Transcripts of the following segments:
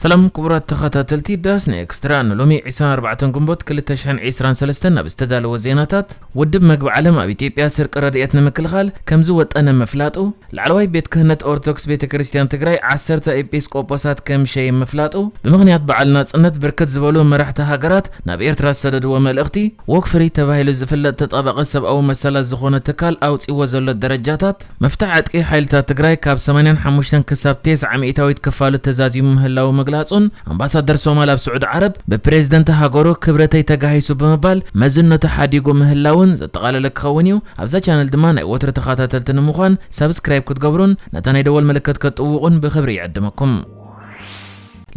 سلام كبرات تخاتلتي داسني اكستران لومي عيسان 4 قنبوت كل تشحن عيسران سلستنا بستدال وزيناتات ودب مقب علم ابي تيبيا سرق رديتنا مكلخال كمزو وطنا مفلاطو العلوي بيت كهنت اورتوكس بيت كريستيان تግራይ 10 ኤጲስቆጶሳት ከም ሸይ መፍላጡ ብምክንያት በዓልና ጽነት በርከት ዝበሉ መራሕቲ ሃገራት ናብ ኤርትራ ሰደድዎ መልእኽቲ ወክፍሪ ተባሂሉ ዝፍለጥ ተጣበቀ ሰብኣዊ መሰላት ዝኾነ ትካል ኣውፂዎ ዘሎ ደረጃታት መፍታሕ አጥቂ ሓይልታት ትግራይ ካብ 85 ክሳብ 90 ሚእታዊት ክፋሉ ተዛዚሙ ምህላው መግላጹን አምባሳደር ሶማል ኣብ ስዑድ ዓረብ በፕሬዝዳንት ሃገሩ ክብረተይ ተጋሂሱ በመባል መዝነቱ ሓዲጎ ምህላውን ዘጠቃለለ ክኸውን እዩ። ኣብዛ ቻነል ድማ ናይ ወትሪ ተኸታተልቲ ንምዃን ሰብስክራይብ ክትገብሩን ነታ ናይ ደወል ምልክት ክትጥውቁን ብኽብሪ ይዕድመኩም።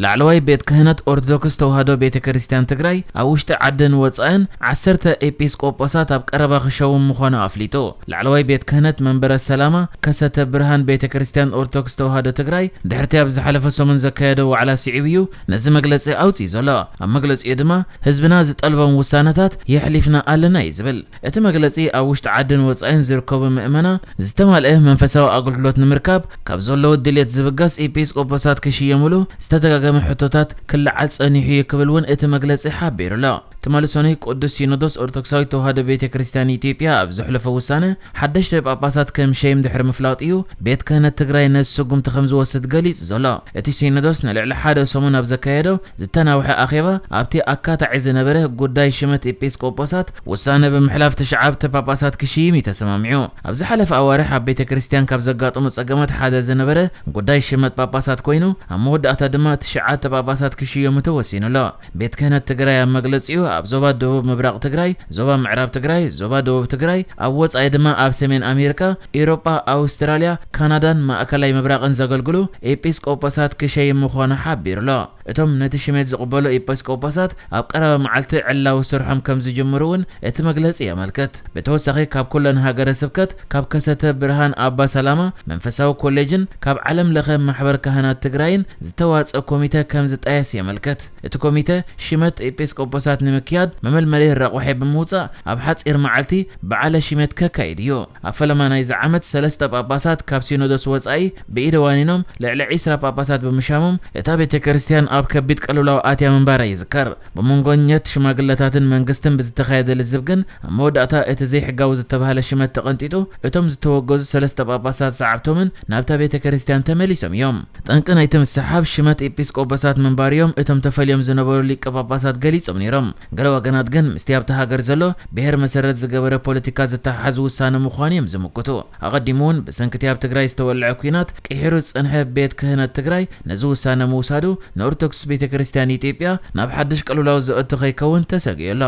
ላዕለዋይ ቤት ክህነት ኦርቶዶክስ ተዋህዶ ቤተ ክርስቲያን ትግራይ ኣብ ውሽጢ ዓድን ወፃእን 10 ኤጲስቆጶሳት ኣብ ቀረባ ክሸውም ምዃኑ ኣፍሊጡ። ላዕለዋይ ቤት ክህነት መንበረ ሰላማ ከሰተ ብርሃን ቤተ ክርስቲያን ኦርቶዶክስ ተዋህዶ ትግራይ ድሕርቲ ኣብ ዝሓለፈ ሰሙን ዘካየደ ዋዕላ ስዒብ እዩ ነዚ መግለፂ ኣውፂ ዘሎ። ኣብ መግለፂኡ ድማ ህዝብና ዝጠልቦም ውሳነታት የሕሊፍና ኣለና እዩ ዝብል። እቲ መግለፂ ኣብ ውሽጢ ዓድን ወፃእን ዝርከቡ ምእመና ዝተማልአ መንፈሳዊ ኣገልግሎት ንምርካብ ካብ ዘለዎ ድሌት ዝብገስ ኤጲስቆጶሳት ክሽየሙሉ ዝተደጋገመ ሕቶታት ክልዓል ጸኒሑ ይክብልውን እቲ መግለፂ ሓቢሩሎ። ተመልሶኒ ቅዱስ ሲኖዶስ ኦርቶዶክሳዊ ተዋህዶ ቤተ ክርስቲያን ኢትዮጵያ ኣብ ዝሕለፈ ውሳነ ሓደሽተ ጳጳሳት ከም ሸይም ድሕሪ ምፍላጥ እዩ ቤት ክህነት ትግራይ ነስጉምቲ ከም ዝወስድ ገሊጹ ዘሎ። እቲ ሲኖዶስ ንልዕሊ ሓደ ሰሙን ኣብ ዘካየዶ ዝተናውሐ ኣኼባ ኣብቲ ኣካታዒ ዝነበረ ጉዳይ ሽመት ኤጲስቆጶሳት ውሳነ ብምሕላፍ ተሸዓብቲ ጳጳሳት ክሽይም እዩ ተሰማሚዑ። ኣብ ዝሓለፈ ኣዋርሕ ኣብ ቤተ ክርስቲያን ካብ ዘጋጥሙ ጸገማት ሓደ ዝነበረ ጉዳይ ሽመት ጳጳሳት ኮይኑ ኣብ መወዳእታ ድማ ተሸዓብቲ ጳጳሳት ክሽየሙ ተወሲኑሎ። ቤት ክህነት ትግራይ ኣብ መግለፂኡ ኣብ ዞባ ደቡብ ምብራቅ ትግራይ፣ ዞባ ምዕራብ ትግራይ፣ ዞባ ደቡብ ትግራይ፣ ኣብ ወጻኢ ድማ ኣብ ሰሜን ኣሜሪካ፣ ኤሮጳ፣ ኣውስትራልያ፣ ካናዳን ማእከላይ ምብራቅን ዘገልግሉ ኤጲስቆጶሳት ክሸይም ምዃኑ ሓቢሩሎ። እቶም ነቲ ሽመት ዝቕበሉ ኤጲስቆጶሳት ኣብ ቀረባ መዓልቲ ዕላው ስርሖም ከም ዝጅምሩውን እቲ መግለፂ የመልክት። ብተወሳኺ ካብ ኩለን ሃገረ ስብከት ካብ ከሰተ ብርሃን ኣባ ሰላማ መንፈሳዊ ኮሌጅን ካብ ዓለም ለኸ ማሕበር ካህናት ትግራይን ዝተዋፅአ ኮሚቴ ከም ዝጣየስ የመልክት። እቲ ኮሚቴ ሽመት ኤጲስቆጶሳት ንምክያድ መመልመሊ ረቑሒ ብምውፃእ ኣብ ሓፂር መዓልቲ በዓለ ሽመት ከካይድ እዩ። ኣብ ፈለማ ናይዚ ዓመት 3 ጳጳሳት ካብ ሲኖዶስ ወፃኢ ብኢደ ዋኒኖም ልዕሊ 20 ጳጳሳት ብምሻሞም እታ ቤተ ክርስቲያን ኣብ ከቢድ ቀልውላዊ ኣትያ ምንባራ ይዝከር። ብመንጎኘት ሽማግለታትን መንግስትን ብዝተኻየደ ልዝብ ግን ኣብ መወዳእታ እቲ ዘይሕጋዊ ዝተባሃለ ሽመት ተቐንጢጡ እቶም ዝተወገዙ 3 ጳጳሳት ሰዓብቶምን ናብታ ቤተ ክርስቲያን ተመሊሶም እዮም። ጠንቂ ናይቲ ምስሓብ ሽመት ኤጲስቆጶሳት ምንባር እዮም እቶም ተፈልዮም ዝነበሩ ሊቀ ጳጳሳት ገሊፆም ነይሮም። ገለ ወገናት ግን ምስቲ ኣብቲ ሃገር ዘሎ ብሔር መሰረት ዝገበረ ፖለቲካ ዝተሓሓዘ ውሳነ ምዃኑ እዮም ዝምክቱ። ኣቐዲሙ እውን ብሰንኪቲ ኣብ ትግራይ ዝተወልዐ ኩናት ቅሒሩ ዝጸንሐ ቤት ክህነት ትግራይ ነዚ ውሳነ ምውሳዱ ንኦርቶዶክስ ቤተ ክርስቲያን ኢትዮጵያ ናብ ሓድሽ ቀልውላዊ ዘእቱ ከይከውን ተሰጊዩሎ።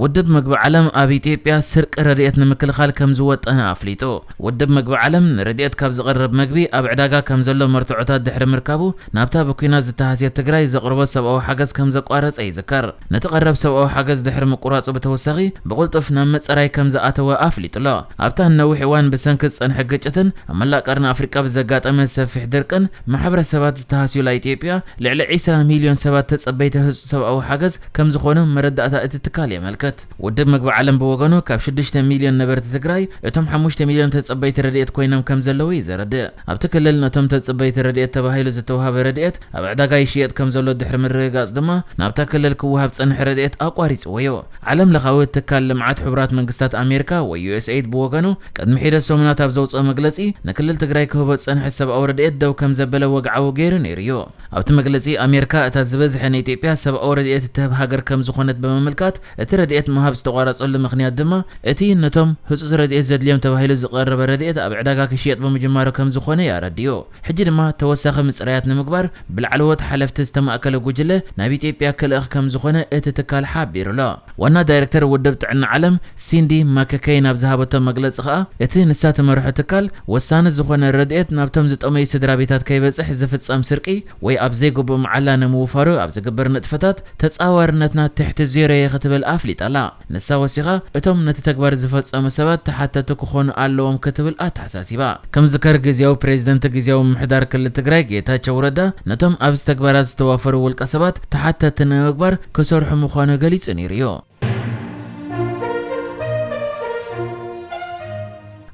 ውድብ ምግቢ ዓለም ኣብ ኢትዮጵያ ስርቂ ረድኤት ንምክልኻል ከም ዝወጠነ ኣፍሊጡ። ውድብ ምግቢ ዓለም ንረድኤት ካብ ዝቐርብ ምግቢ ኣብ ዕዳጋ ከም ዘሎ መርትዖታት ድሕሪ ምርካቡ ናብታ ብኩናት ዝተሃስየት ትግራይ ዘቕርቦ ሰብኣዊ ሓገዝ ከም ዘቋረፀ ይዝከር። ነቲ ቀረብ ሰብኣዊ ሓገዝ ድሕሪ ምቁራፁ ብተወሳኺ ብቁልጡፍ ናብ መፅራይ ከም ዝኣተወ ኣፍሊጡሎ። ኣብታ ነዊሕ እዋን ብሰንኪ ዝፀንሐ ግጭትን ኣብ መላእ ቀርኒ ኣፍሪቃ ብዘጋጠመ ሰፊሕ ድርቅን ማሕበረሰባት ዝተሃስዩላ ኢትዮጵያ ልዕሊ 20 ሚልዮን ሰባት ተጸበይቲ ህፁፅ ሰብኣዊ ሓገዝ ከም ዝኾኑ መረዳእታ እቲ ትካል የመልክት። ውድብ ምግቢ ዓለም ብወገኑ ካብ 6 ሚልዮን ነበርቲ ትግራይ እቶም 5 ሚልዮን ተጸበይቲ ረድኤት ኮይኖም ከም ዘለዉ ይዘረድእ። ኣብቲ ክልል ነቶም ተጸበይቲ ረድኤት ተባሂሉ ዝተዋሃበ ረድኤት ኣብ ዕዳጋ ይሽየጥ ከም ዘሎ ድሕሪ ምርግጋጽ ድማ ናብታ ክልል ክወሃብ ጸንሐ ረድኤት ኣቋሪፅዎ እዩ። ዓለም ለኻዊ ትካል ልምዓት ሕቡራት መንግስታት ኣሜሪካ ወይ USAID ብወገኑ ቅድሚ ሒደት ሰሙናት ኣብ ዘውፅኦ መግለፂ ንክልል ትግራይ ክህቦ ጸንሐ ሰብኣዊ ረድኤት ደው ከም ዘበለ ወግዓዊ ገይሩ ነይሩ እዩ። ኣብቲ መግለፂ ኣሜሪካ እታ ዝበዝሐ ንኢትዮጵያ ሰብኣዊ ረድኤት እትህብ ሃገር ከም ዝኾነት ብምምልካት እቲ ረድኤት መሃብ ዝተቋረፀሉ ምክንያት ድማ እቲ ነቶም ህፁፅ ረድኤት ዘድልዮም ተባሂሉ ዝቐረበ ረድኤት ኣብ ዕዳጋ ክሽየጥ ብምጅማሩ ከም ዝኾነ ያረድዩ። ሕጂ ድማ ተወሳኺ ምፅራያት ንምግባር ብላዕለዎት ሓለፍቲ ዝተማእከለ ጉጅለ ናብ ኢትዮጵያ ክልእኽ ከም ዝኾነ እቲ ትካል ሓቢሩሎ። ዋና ዳይሬክተር ውድብ ጥዕና ዓለም ሲንዲ ማከከይ ናብ ዝሃበቶ መግለፂ ከዓ እቲ ንሳ ትመርሖ ትካል ወሳኒ ዝኾነ ረድኤት ናብቶም ዝጠመዩ ስድራ ቤታት ከይበፅሕ ዝፍፀም ስርቂ ወይ ኣብ ዘይግቡእ መዓላ ንምውፋሩ ኣብ ዝግበር ንጥፈታት ተፃዋርነትና ትሕቲ ዜሮ ክትብል ኣፍሊጣላ። ንሳ ወሲኻ እቶም ነቲ ተግባር ዝፈጸሙ ሰባት ተሓተቱ ክኾኑ ኣለዎም ክትብል ኣተሓሳሲባ። ከም ዝከር ግዚያዊ ፕሬዝደንት ግዚያዊ ምምሕዳር ክልል ትግራይ ጌታቸው ረዳ ነቶም ኣብዚ ተግባራት ዝተዋፈሩ ውልቀ ሰባት ተሓተቲ ንምግባር ክሰርሑ ምዃኑ ገሊጹ ነይሩ እዩ።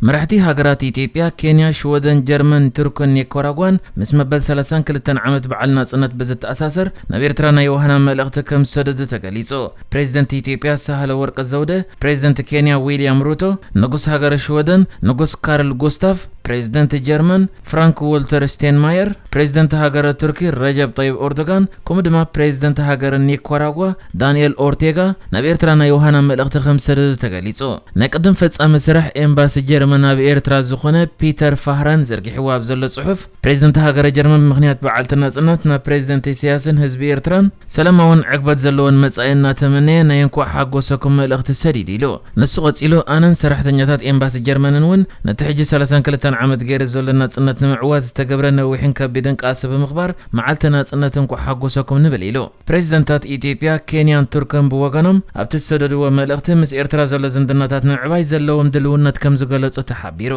مرحتي هاجرات إثيوبيا كينيا شودن جرمن تركن نيكاراغوان مس مبل 32 عامت بعلنا صنت بزت أساسر نبيرترانا يوهنا ملغت كم سدد تغليصو بريزيدنت إثيوبيا سهل ورق الزودة بريزيدنت كينيا ويليام روتو نغوس هاجر شودن نغوس كارل غوستاف بريزيدنت جرمن فرانك والتر ستينماير بريزيدنت هاجر تركي رجب طيب أردوغان كومدما بريزيدنت هاجر نيكاراغوا دانيال أورتيغا نبيرترانا يوهنا ملغت كم سدد تغليصو نقدم فصام سرح امباس جرمن اب ኤርትራ ዝኾነ ፒተር ፋህራን ዘርጊሕዋ ኣብ ዘሎ ጽሑፍ ፕሬዝደንት ሃገረ ጀርመን ምኽንያት በዓልቲ ናጽነት ና ፕሬዝደንት ኢሳያስን ህዝቢ ኤርትራን ሰላማውን ዕግበት ዘለዎን መጻኤና ተመነየ ናይ እንኳ ሓጎሰኩም መልእኽቲ ሰዲድ ኢሉ ንሱ ቀጺሉ ኣነን ሰራሕተኛታት ኤምባሲ ጀርመንን ውን ነቲ ሕጂ 32 ዓመት ገይረ ዘሎ ናጽነት ንምዕዋዝ ዝተገብረ ነዊሕን ከቢድን ቃልሲ ብምኽባር መዓልቲ ናጽነት እንኳ ሓጎሰኩም ንብል ኢሉ ፕሬዝደንታት ኢትዮጵያ ኬንያን ቱርክን ብወገኖም ኣብቲ ዝሰደድዎ መልእኽቲ ምስ ኤርትራ ዘሎ ዝምድናታት ንምዕባይ ዘለዎም ድልውነት ከም ዝገለጹ ተሓቢሩ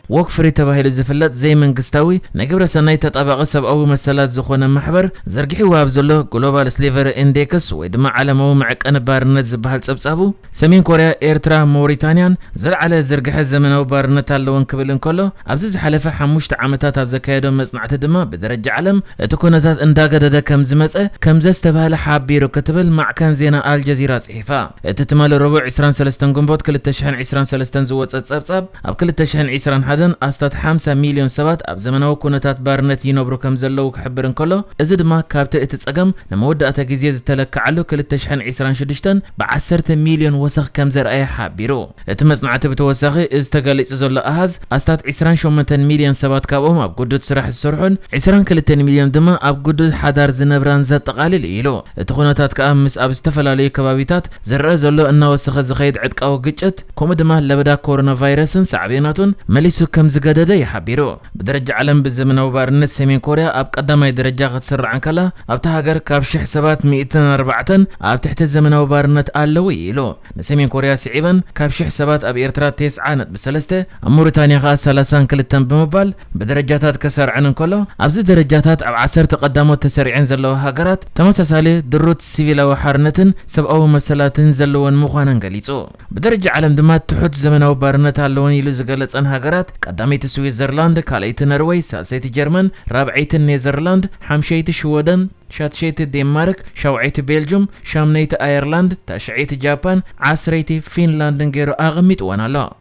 وك فري تباهيل زفلات زي منغستاوي نغبر سناي تطابق سبعوي مسلات زخونه محبر زرغحي وابزلو جلوبال سليفر اندكس ويدما عالمو معقن بارنت زبحال صبصابو سمين كوريا ايرترا موريتانيان زرعله زرغحه زمناو بارنت اللون كبلن كله ابز زحلفه 5 عامتات اب زكايدو مصنعت دما بدرجه عالم اتكونتات انداغدده كم زمصه كم زستباله حابيرو كتبل مع كان زينا الجزيره صحيفه اتتمال ربع 23 غنبوت 2023 زوصت صبصاب اب 2020 أستات 5 مليون سبات أب زمناو كونتات بارنت ينبرو كم زلو كحبرن كله إزد ما كابت اتتصقم نمودة أتاقيزيز تلكعلو كالتشحن 26 ب10 مليون وسخ كم زر أي حابيرو اتمزنعت بتوسخي إز تقاليس زلو أهز أستات 28 مليون سبات كابهم أب قدود سراح السرحون 20 مليون دما أب قدود حدار زنبران زاد تقاليل إيلو اتخونتات كأمس أب استفلالي كبابيتات زر زلو أنه وسخ زخيد عدك أو قجت كومدما لبدا كورونا فيروسن سعبيناتون مليسو كم زقادة يحبيرو بدرجة عالم بالزمن وبارنت سمين كوريا أب قدامي درجة غتسر عن كلا أب تهاجر كابش حسابات 204 أب تحت الزمن وبارنت اللوي لو نسمين كوريا سعيبا كابش حسابات أب إيرترا 9 بسلسته موريتانيا غا 30 كلتن بموبال بدرجاتات كسر عن كله أبز درجاتات أب 10 تقدموا تسريعين زلوا هاجرات تمسسالي دروت سيفيلا وحارنتن سبقوا مسلاتن زلوا مخانن قليصو بدرجة عالم دمات تحت زمن وبارنت اللوي لزقلت عن هاجرات قداميت سويسرلاند كاليت نرويج ساسيت جرمن رابعيت نيذرلاند حمشيت شويدن شاتشيت دنمارك شوعيت بلجيوم شامنيت ايرلاند تاشعيت جابان عسريت فنلاند غير اغميت وانا لا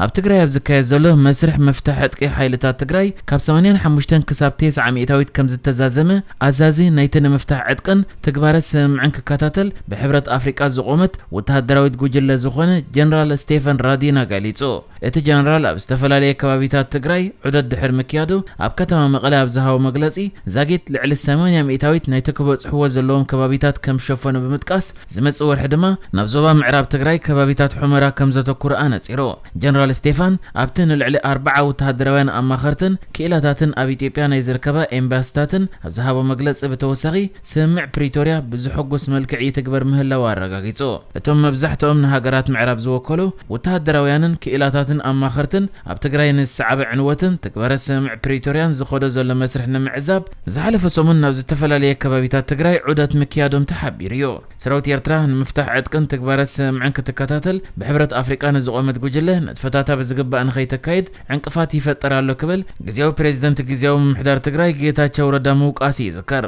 اب تግራይ ኣብ ዝካየድ ዘሎ መስርሕ መፍትሕ ዕጥቂ ሓይልታት ትግራይ ካብ 85 ክሳብ 9 ሚእታዊት ከም ዝተዛዘመ ኣዛዚ ናይተን መፍትሕ ዕጥቅን ተግባራት ስምዕን ክከታተል ብሕብረት ኣፍሪቃ ዝቆመት ወተሃደራዊት ጉጅለ ዝኾነ ጀነራል ስቴፈን ራዲና ገሊጹ እቲ ጀነራል ኣብ ዝተፈላለዩ ከባቢታት ትግራይ ዑደት ድሕር ምክያዱ ኣብ ከተማ መቐለ ኣብ ዝሃቦ መግለጺ ዛጌት ልዕሊ 80 ሚእታዊት ናይ ተክበጽሕዎ ዘለዎም ከባቢታት ከም ሸፈኑ ብምጥቃስ ዝመጽእ ወርሒ ድማ ናብ ዞባ ምዕራብ ትግራይ ከባቢታት ሑመራ ከም ዘተኩረ ኣነጺሩ ጀነራል ستيفان أبتن العلي 4 وتهدروان أماخرتن كيلاتاتن أب إثيوبيا ناي زركبا إمباستاتن أبزهابو مجلس بتوسخي سمع بريتوريا بزحقوس ملكعي تكبر مهلا وارغاغيصو اتم مبزحتهم هاجرات معراب زوكلو وتهدروانن كيلاتاتن أماخرتن أب تግራይ ንስዓብ ዕንወትን ተግባረ سمع بريتوريان ዝخدو ዘሎ መስርሕ ንምዕዛብ ዝሓለፈ ሰሙን ናብ ዝተፈላልየ ከባቢታት ትግራይ ዑደት ምክያዶም ተሓቢርዮ ሰራዊት ኤርትራ ንምፍታሕ ዕጥቅን ተግባረ سمعን ክትከታተል ብሕብረት ኣፍሪቃ ንዝቆመት ጉጅለ ነጥፈታታ بزغبا نخيتكايد عنقفات يفطرالو كبل غزياو بريزيدنت غزياو محدار تግራይ ጌታቸው ረዳ ሙቃሲ ይዝከር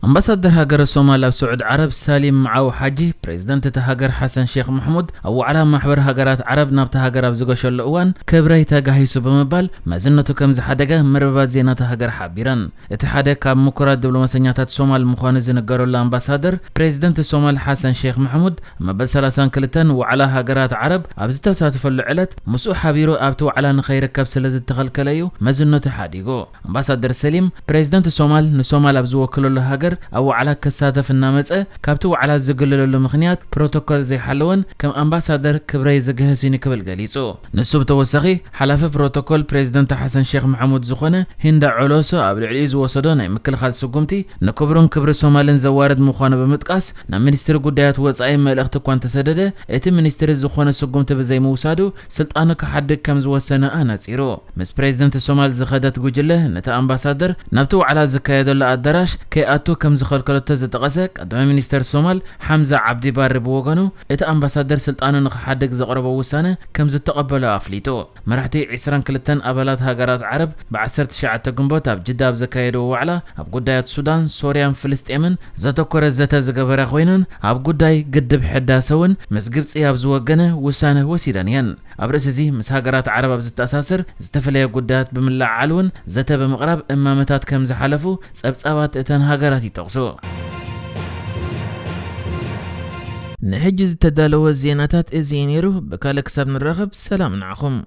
أمباسادر هاجر الصومال أو سعود عرب سالم معو حاجي بريزيدنت تهاجر حسن شيخ محمود أو على محبر هاجرات عرب نبت هاجر أبزقش اللؤوان كبري تاجهي سبمبال ما زلنا كم زحدقة مربات زينة هاجر حبيران اتحادك كاب مكرات دبلوماسيات الصومال مخانز نجارو الأمباسادر بريزيدنت الصومال حسن شيخ محمود ما بسلاسان كلتن وعلى هاجرات عرب أبزتو تفل علت مسوح حبيرو أبتو على نخير كبس لزت تخل كليو ما زلنا تحاديجو أمباسادر سليم بريزيدنت الصومال نصومال أبزو كل هاجر أو على كسادة في النامت كابتو على زقللو المخنيات بروتوكول زي حلوان كم أمباسادر كبري زقهسيني قبل قليسو نسوب توسخي حلف بروتوكول بريزيدنت حسن شيخ محمود زخونة هند علوسو قبل العليز وصدونا مكل خالد سقومتي نكبرون كبر سومالين زوارد مخانة بمتقاس نمنستر قدايات وصاي ملأخت كوان تسدده اتم منستر زخونة سقومت بزي موسادو سلطانو كحد كم زوسنة أنا سيرو مس بريزيدنت الصومال زخدت جوجله نتا أمباسادر نبتو على زكايدو لأدراش كي أتو كم زخلكلت زتقسك قدام منستر الصومال حمزة عبدي بار بوغانو اتا أمباسادر سلطانو نخحدك زقرب وسانة كم زتقبل أفليتو مرحتي عسران كلتن أبلات هاجرات عرب بعسرت شعة جنبوت أب جدة بزكايدو وعلا أب قداية السودان سوريا فلسطين زتكور زتا زقبرا خوينن أب قداي قدب حداسون مس قبصي أب زوجنا وسانة وسيدانيان أبرز زي مس هاجرات عرب بزت أساسر زتفلي قدات بملا علون زتا بمقرب إمامتات كم زحلفو سبسابات اتن هاجرات يتغسو نحجز تدالو الزيناتات ازينيرو بكالك سب نرغب سلام نعخم